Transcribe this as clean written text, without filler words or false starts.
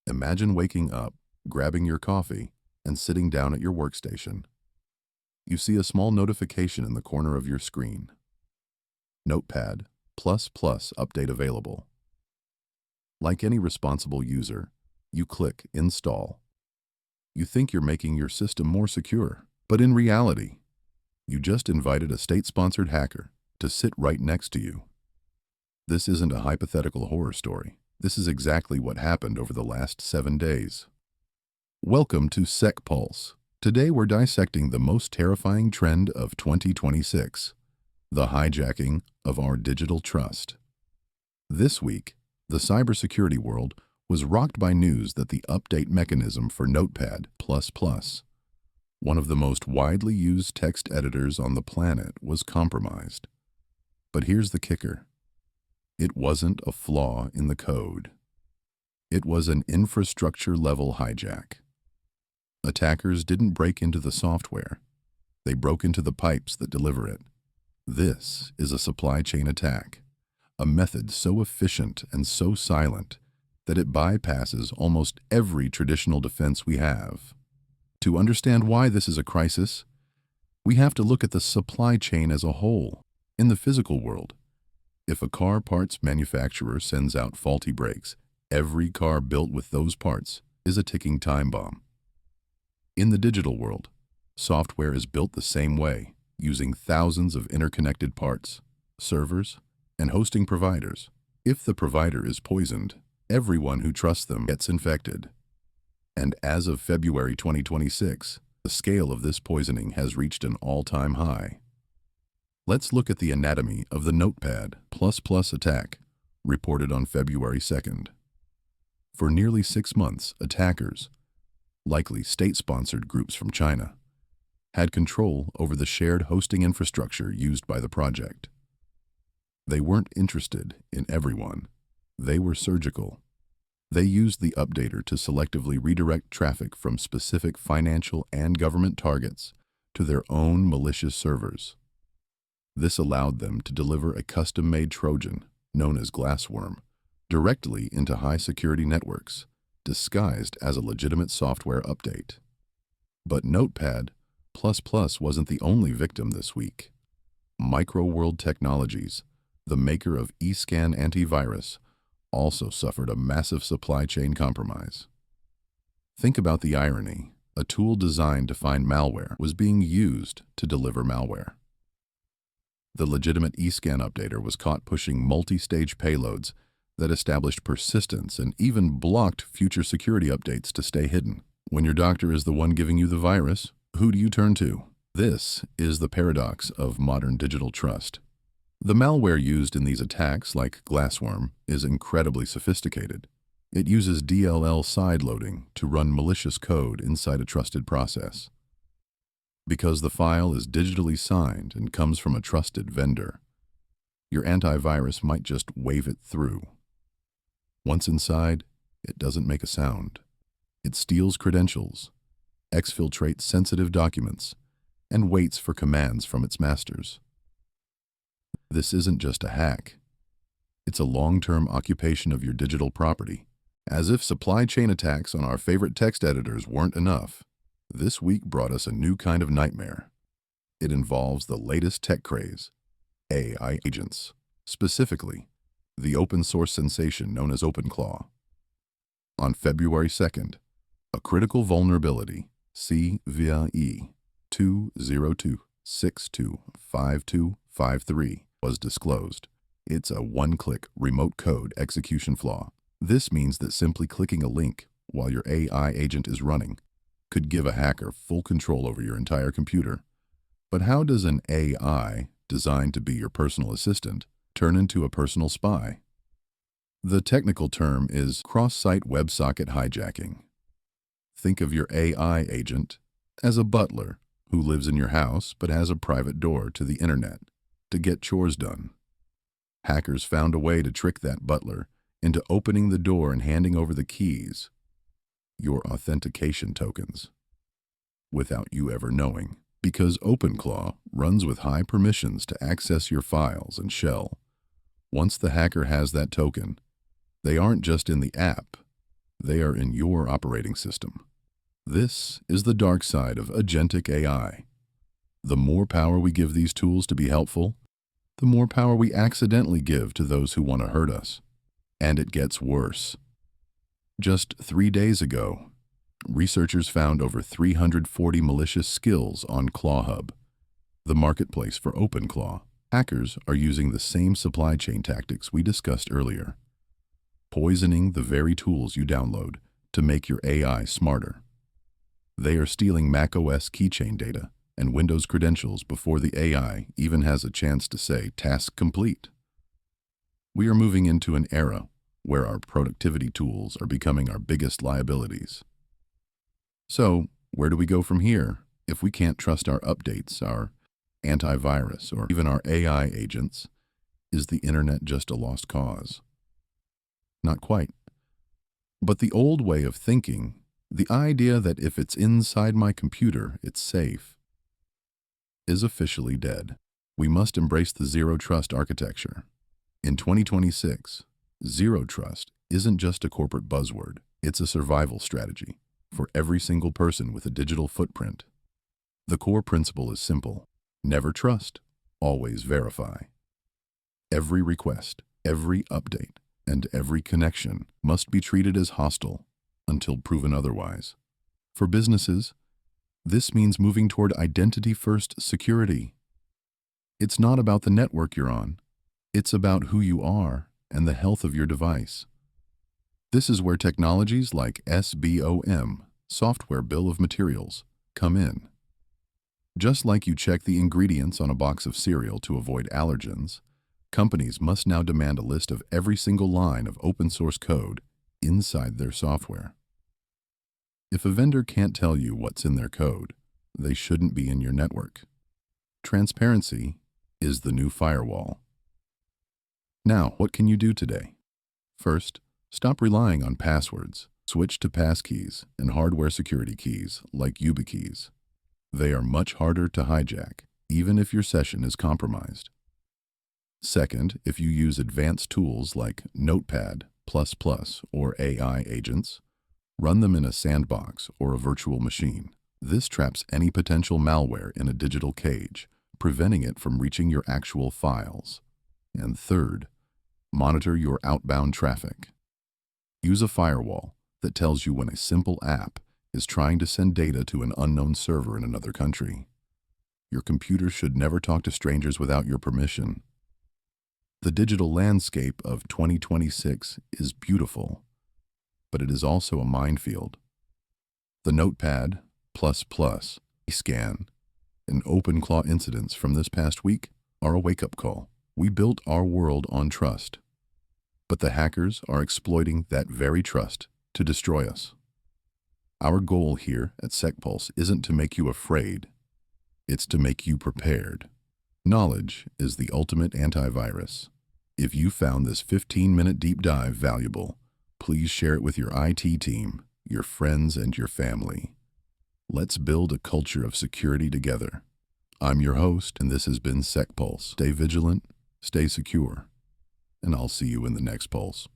Imagine waking up, grabbing your coffee, and sitting down at your workstation. You see a small notification in the corner of your screen. Notepad ++ update available. Like any responsible user, you click Install. You think you're making your system more secure, but in reality, you just invited a state-sponsored hacker to sit right next to you. This isn't a hypothetical horror story. This is exactly what happened over the last 7 days. Welcome to SecPulse. Today we're dissecting the most terrifying trend of 2026, the hijacking of our digital trust. This week, the cybersecurity world was rocked by news that the update mechanism for Notepad++, one of the most widely used text editors on the planet, was compromised. But here's the kicker. It wasn't a flaw in the code. It was an infrastructure-level hijack. Attackers didn't break into the software. They broke into the pipes that deliver it. This is a supply chain attack, a method so efficient and so silent that it bypasses almost every traditional defense we have. To understand why this is a crisis, we have to look at the supply chain as a whole. In the physical world, if a car parts manufacturer sends out faulty brakes, every car built with those parts is a ticking time bomb. In the digital world, software is built the same way, using thousands of interconnected parts, servers, and hosting providers. If the provider is poisoned, everyone who trusts them gets infected. And as of February 2026, the scale of this poisoning has reached an all-time high. Let's look at the anatomy of the Notepad++ attack, reported on February 2nd. For nearly 6 months, attackers, likely state-sponsored groups from China, had control over the shared hosting infrastructure used by the project. They weren't interested in everyone. They were surgical. They used the updater to selectively redirect traffic from specific financial and government targets to their own malicious servers. This allowed them to deliver a custom-made Trojan, known as GlassWorm, directly into high-security networks, disguised as a legitimate software update. But Notepad++ wasn't the only victim this week. Microworld Technologies, the maker of eScan Antivirus, also suffered a massive supply chain compromise. Think about the irony. A tool designed to find malware was being used to deliver malware. The legitimate eScan updater was caught pushing multi-stage payloads that established persistence and even blocked future security updates to stay hidden. When your doctor is the one giving you the virus, who do you turn to? This is the paradox of modern digital trust. The malware used in these attacks, like GlassWorm, is incredibly sophisticated. It uses DLL sideloading to run malicious code inside a trusted process. Because the file is digitally signed and comes from a trusted vendor, your antivirus might just wave it through. Once inside, it doesn't make a sound. It steals credentials, exfiltrates sensitive documents, and waits for commands from its masters. This isn't just a hack. It's a long-term occupation of your digital property. As if supply chain attacks on our favorite text editors weren't enough, this week brought us a new kind of nightmare. It involves the latest tech craze, AI agents, specifically the open-source sensation known as OpenClaw. On February 2nd, a critical vulnerability, CVE 202625253, was disclosed. It's a one-click remote code execution flaw. This means that simply clicking a link while your AI agent is running could give a hacker full control over your entire computer. But how does an AI, designed to be your personal assistant, turn into a personal spy? The technical term is cross-site WebSocket hijacking. Think of your AI agent as a butler who lives in your house but has a private door to the internet to get chores done. Hackers found a way to trick that butler into opening the door and handing over the keys, your authentication tokens, without you ever knowing. Because OpenClaw runs with high permissions to access your files and shell, once the hacker has that token, they aren't just in the app, They are in your operating system. This is the dark side of Agentic AI. The more power we give these tools to be helpful, the more power we accidentally give to those who want to hurt us. And it gets worse. Just 3 days ago, researchers found over 340 malicious skills on ClawHub, the marketplace for OpenClaw. Hackers are using the same supply chain tactics we discussed earlier, poisoning the very tools you download to make your AI smarter. They are stealing macOS keychain data and Windows credentials before the AI even has a chance to say task complete. We are moving into an era where our productivity tools are becoming our biggest liabilities. So, where do we go from here if we can't trust our updates, our antivirus, or even our AI agents? Is the internet just a lost cause? Not quite. But the old way of thinking, the idea that if it's inside my computer, it's safe, is officially dead. We must embrace the zero trust architecture. In 2026, zero trust isn't just a corporate buzzword, it's a survival strategy for every single person with a digital footprint. The core principle is simple: never trust, always verify. Every request, every update, and every connection must be treated as hostile until proven otherwise. For businesses, this means moving toward identity-first security. It's not about the network you're on. It's about who you are and the health of your device. This is where technologies like SBOM, Software Bill of Materials, come in. Just like you check the ingredients on a box of cereal to avoid allergens, companies must now demand a list of every single line of open-source code inside their software. If a vendor can't tell you what's in their code, they shouldn't be in your network. Transparency is the new firewall. Now, what can you do today? First, stop relying on passwords. Switch to passkeys and hardware security keys like YubiKeys. They are much harder to hijack, even if your session is compromised. Second, if you use advanced tools like Notepad, or AI agents, run them in a sandbox or a virtual machine. This traps any potential malware in a digital cage, preventing it from reaching your actual files. And third, monitor your outbound traffic. Use a firewall that tells you when a simple app is trying to send data to an unknown server in another country. Your computer should never talk to strangers without your permission. The digital landscape of 2026 is beautiful, but it is also a minefield. The Notepad, eScan, and OpenClaw incidents from this past week are a wake-up call. We built our world on trust, but the hackers are exploiting that very trust to destroy us. Our goal here at SecPulse isn't to make you afraid, it's to make you prepared. Knowledge is the ultimate antivirus. If you found this 15-minute deep dive valuable, please share it with your IT team, your friends, and your family. Let's build a culture of security together. I'm your host, and this has been SecPulse. Stay vigilant, stay secure, and I'll see you in the next Pulse.